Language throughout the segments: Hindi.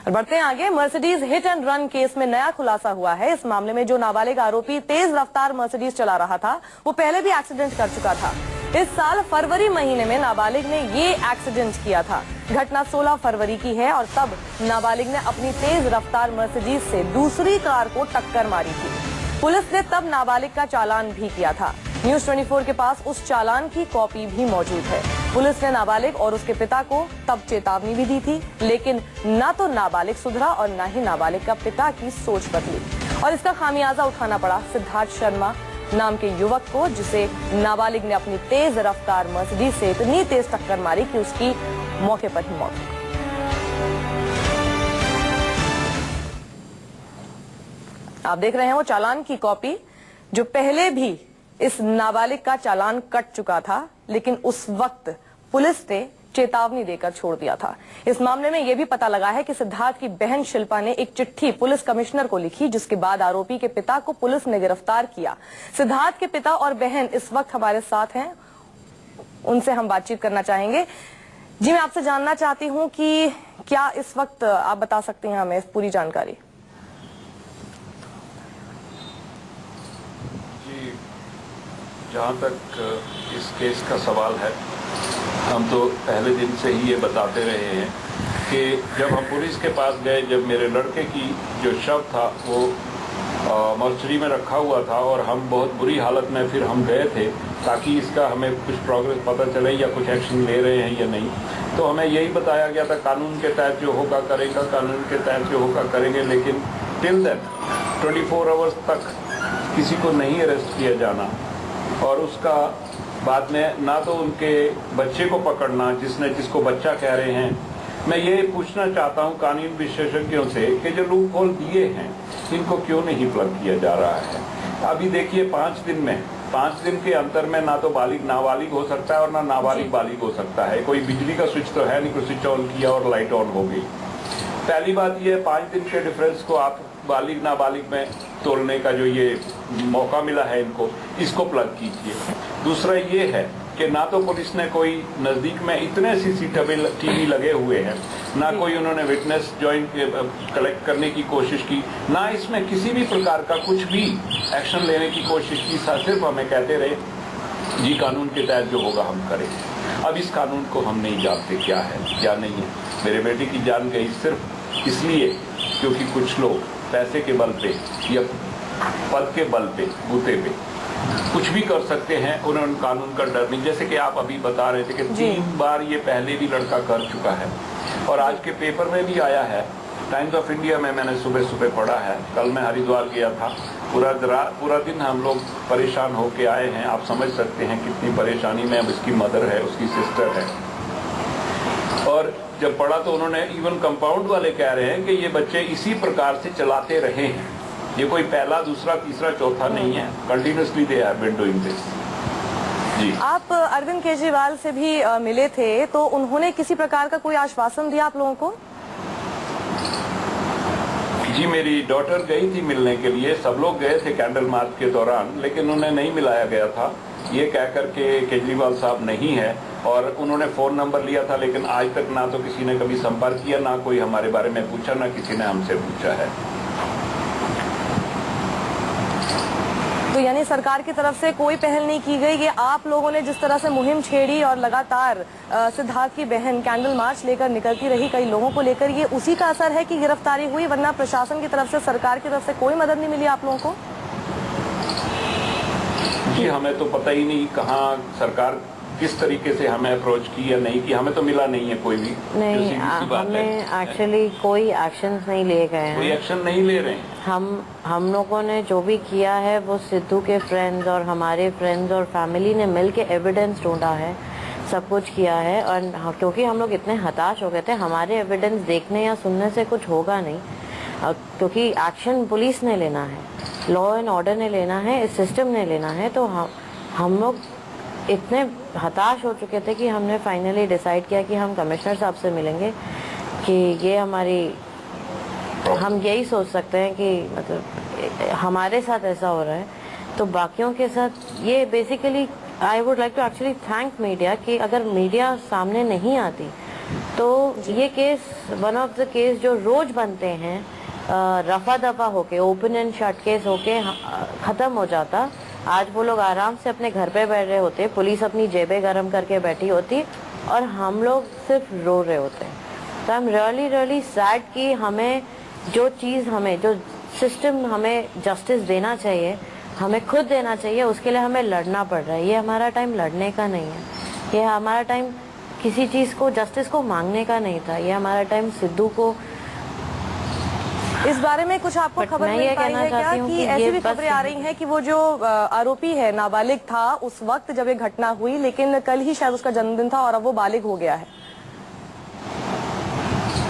और बढ़ते हैं आगे। Mercedes hit and run case में नया खुलासा हुआ है। इस मामले में जो नाबालिग आरोपी तेज रफ्तार मर्सिडीज चला रहा था वो पहले भी एक्सीडेंट कर चुका था। इस साल फरवरी महीने में नाबालिग ने ये एक्सीडेंट किया था। घटना 16 फरवरी की है और तब नाबालिग ने अपनी तेज रफ्तार मर्सिडीज से दूसरी कार को टक्कर मारी थी। पुलिस ने तब नाबालिग का चालान भी किया था। न्यूज 24 के पास उस चालान की कॉपी भी मौजूद है। पुलिस ने नाबालिग और उसके पिता को तब चेतावनी भी दी थी, लेकिन न तो नाबालिग सुधरा और न ही नाबालिग का पिता की सोच बदली और इसका खामियाजा उठाना पड़ा सिद्धार्थ शर्मा नाम के युवक को, जिसे नाबालिग ने अपनी तेज रफ्तार मर्सिडीज से इतनी तेज टक्कर मारी कि उसकी मौके पर ही मौत हो गई। आप देख रहे हैं वो चालान की कॉपी जो पहले भी इस नाबालिग का चालान कट चुका था, लेकिन उस वक्त पुलिस ने चेतावनी देकर छोड़ दिया था। इस मामले में यह भी पता लगा है कि सिद्धार्थ की बहन शिल्पा ने एक चिट्ठी पुलिस कमिश्नर को लिखी, जिसके बाद आरोपी के पिता को पुलिस ने गिरफ्तार किया। सिद्धार्थ के पिता और बहन इस वक्त हमारे साथ हैं, उनसे हम बातचीत करना चाहेंगे। जी, मैं आपसे जानना चाहती हूँ कि क्या इस वक्त आप बता सकती हैं हमें पूरी जानकारी? जी, जहाँ तक इस केस का सवाल है, हम तो पहले दिन से ही ये बताते रहे हैं कि जब हम पुलिस के पास गए, जब मेरे लड़के की जो शव था वो मर्चरी में रखा हुआ था और हम बहुत बुरी हालत में फिर हम गए थे ताकि इसका हमें कुछ प्रोग्रेस पता चले या कुछ एक्शन ले रहे हैं या नहीं। तो हमें यही बताया गया था कानून के तहत जो होगा करेगा, कानून के तहत जो होगा करेंगे, लेकिन टिल देन 24 आवर्स तक किसी को नहीं अरेस्ट किया जाना और उसका बाद में ना तो उनके बच्चे को पकड़ना जिसको बच्चा कह रहे हैं। मैं ये पूछना चाहता हूँ कानून विशेषज्ञों से कि जो लूप होल दिए हैं इनको क्यों नहीं प्लग किया जा रहा है। अभी देखिए 5 दिन के अंतर में ना तो बालिग नाबालिग हो सकता है और ना नाबालिग बालिग हो सकता है। कोई बिजली का स्विच तो है नहीं, कोई स्विच ऑन किया और लाइट ऑन हो गई। पहली बात ये 5 दिन के डिफरेंस को आप बालिग नाबालिग में तोड़ने का जो ये मौका मिला है इनको, इसको प्लग कीजिए। दूसरा ये है कि ना तो पुलिस ने कोई नज़दीक में इतने CCTV लगे हुए हैं, ना कोई उन्होंने विटनेस ज्वाइन कलेक्ट करने की कोशिश की, ना इसमें किसी भी प्रकार का कुछ भी एक्शन लेने की कोशिश की। सिर्फ हमें कहते रहे जी कानून के तहत जो होगा हम करेंगे। अब इस कानून को हम नहीं जानते क्या है क्या नहीं है। मेरे बेटे की जान गई सिर्फ इसलिए क्योंकि कुछ लोग पैसे के बल पे या पद के बल पे बूते पे कुछ भी कर सकते हैं, उन्होंने कानून का डर नहीं। जैसे कि आप अभी बता रहे थे कि 3 बार ये पहले भी लड़का कर चुका है और आज के पेपर में भी आया है, टाइम्स ऑफ इंडिया में मैंने सुबह पढ़ा है। कल मैं हरिद्वार गया था, पूरा दिन हम लोग परेशान होके आए हैं। आप समझ सकते हैं कितनी परेशानी में। अब इसकी मदर है, उसकी सिस्टर है, और जब पढ़ा तो उन्होंने इवन कंपाउंड वाले कह रहे हैं कि ये बच्चे इसी प्रकार से चलाते रहे हैं। ये कोई पहला, दूसरा, तीसरा, चौथा नहीं है, continuously they have been doing this. जी, आप अरविंद केजरीवाल से भी मिले थे, तो उन्होंने किसी प्रकार का कोई आश्वासन दिया आप लोगों को? जी, मेरी डॉटर गई थी मिलने के लिए, सब लोग गए थे कैंडल मार्च के दौरान, लेकिन उन्हें नहीं मिलाया गया था। ये कहकर के केजरीवाल साहब नहीं है और उन्होंने फोन नंबर लिया था, लेकिन आज तक ना तो किसी ने कभी संपर्क किया, ना कोई हमारे बारे में पूछा, ना किसी ने हमसे पूछा है। तो यानी सरकार की तरफ से कोई पहल नहीं की गई। ये आप लोगों ने जिस तरह से मुहिम छेड़ी और लगातार सिद्धार्थ की बहन कैंडल मार्च लेकर निकलती रही कई लोगों को लेकर, ये उसी का असर है कि गिरफ्तारी हुई, वरना प्रशासन की तरफ से, सरकार की तरफ से कोई मदद नहीं मिली आप लोगों को? जी, हमें तो पता ही नहीं कहाँ सरकार किस तरीके से हमें अप्रोच की या नहीं की, हमें तो मिला नहीं है कोई भी। नहीं, हमें एक्चुअली कोई एक्शन नहीं लिए गए हैं। कोई एक्शन नहीं ले रहे हैं। हम लोगों ने जो भी किया है वो सिद्धू के फ्रेंड्स और हमारे फ्रेंड्स और फैमिली ने मिल के एविडेंस ढूंढा है, सब कुछ किया है। और क्योंकि हम लोग इतने हताश हो गए थे, हमारे एविडेंस देखने या सुनने से कुछ होगा नहीं, क्योंकि एक्शन पुलिस ने लेना है, लॉ एंड ऑर्डर ने लेना है, इस सिस्टम ने लेना है। तो हम लोग इतने हताश हो चुके थे कि हमने फाइनली डिसाइड किया कि हम कमिश्नर साहब से मिलेंगे कि ये हम यही सोच सकते हैं कि मतलब हमारे साथ ऐसा हो रहा है तो बाकियों के साथ। ये basically I would like to actually thank media कि अगर मीडिया सामने नहीं आती तो तो ये case one of the case जो रोज बनते हैं, रफा दफा होके, ओपन एंड शट केस होके खत्म हो जाता। आज वो लोग आराम से अपने घर पे बैठ रहे होते, पुलिस अपनी जेबें गर्म करके बैठी होती और हम लोग सिर्फ रो रहे होते। तो I am really really sad कि हमें जो चीज़, हमें जो सिस्टम हमें जस्टिस देना चाहिए, हमें खुद देना चाहिए, उसके लिए हमें लड़ना पड़ रहा है। ये हमारा टाइम लड़ने का नहीं है, ये हमारा टाइम किसी चीज़ को, जस्टिस को मांगने का नहीं था। ये हमारा टाइम सिद्धू को, इस बारे में कुछ आपको खबर मैं मिल ये पाई कहना है क्या चाहती हूँ कि कि ऐसी ये भी बस- खबरें आ रही हैं कि वो जो आरोपी है नाबालिग था उस वक्त जब ये घटना हुई, लेकिन कल ही शायद उसका जन्मदिन था और अब वो बालिग हो गया है।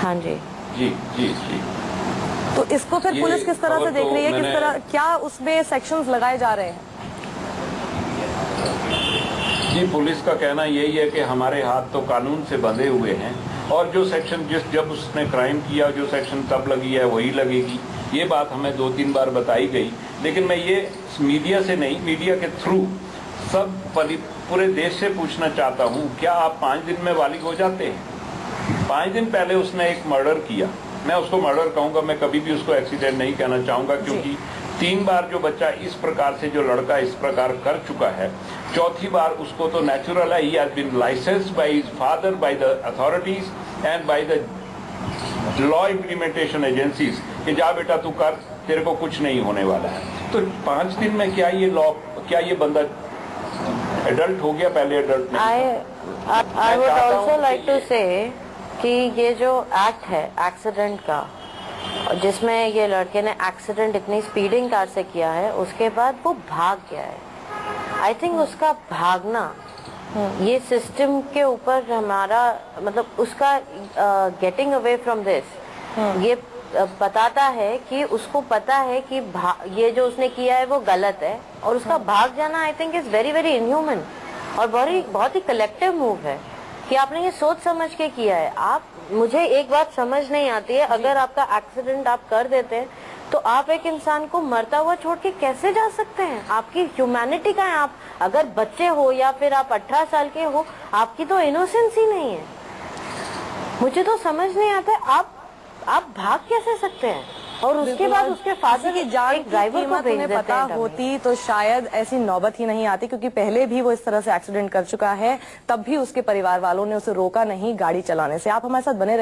हाँ जी जी जी जी। तो इसको फिर ये पुलिस किस तरह से खबर देख तो रही है, किस मैंने- तरह, क्या उसमें सेक्शंस लगाए जा रहे हैं? जी, पुलिस का कहना यही है कि हमारे हाथ तो कानून से बंधे हुए हैं और जो सेक्शन जब उसने क्राइम किया, जो सेक्शन तब लगी है वही लगेगी। ये बात हमें 2-3 बार बताई गई, लेकिन मैं ये मीडिया से नहीं, मीडिया के थ्रू सब पूरे देश से पूछना चाहता हूँ, क्या आप 5 दिन में बालिग हो जाते हैं? 5 दिन पहले उसने एक मर्डर किया, मैं उसको मर्डर कहूंगा, मैं कभी भी उसको एक्सीडेंट नहीं कहना चाहूंगा, क्योंकि 3 बार जो बच्चा इस प्रकार से, जो लड़का इस प्रकार कर चुका है, चौथी बार उसको तो नेचुरल है, he has been licensed by his father, by the authorities and by the law implementation agencies कि जा बेटा तू कर, तेरे को कुछ नहीं होने वाला है। तो 5 दिन में क्या ये लॉ, क्या ये बंदा एडल्ट हो गया? पहले एडल्ट नहीं था। I would also like to say कि ये जो एक्ट है एक्सीडेंट का, जिसमें ये लड़के ने एक्सीडेंट इतनी स्पीडिंग कार से किया है, उसके बाद वो भाग गया है। आई थिंक उसका भागना ये सिस्टम के ऊपर हमारा, मतलब उसका गेटिंग अवे फ्रॉम दिस, ये बताता है कि उसको पता है कि ये जो उसने किया है वो गलत है, और उसका भाग जाना I think is very very inhuman और बहुत ही कलेक्टिव मूव है कि आपने ये सोच समझ के किया है। आप, मुझे एक बात समझ नहीं आती है, अगर आपका एक्सीडेंट आप कर देते हैं तो आप एक इंसान को मरता हुआ छोड़ के कैसे जा सकते हैं? आपकी ह्यूमैनिटी का है। आप अगर बच्चे हो या फिर आप 18 साल के हो, आपकी तो इनोसेंस ही नहीं है। मुझे तो समझ नहीं आता आप भाग कैसे सकते हैं? और उसके बाद उसके फादर की जान एक ड्राइवर को कीमत भेज उन्हें देते पता हैं। होती तो शायद ऐसी नौबत ही नहीं आती, क्योंकि पहले भी वो इस तरह से एक्सीडेंट कर चुका है, तब भी उसके परिवार वालों ने उसे रोका नहीं गाड़ी चलाने से। आप हमारे साथ बने रहिए।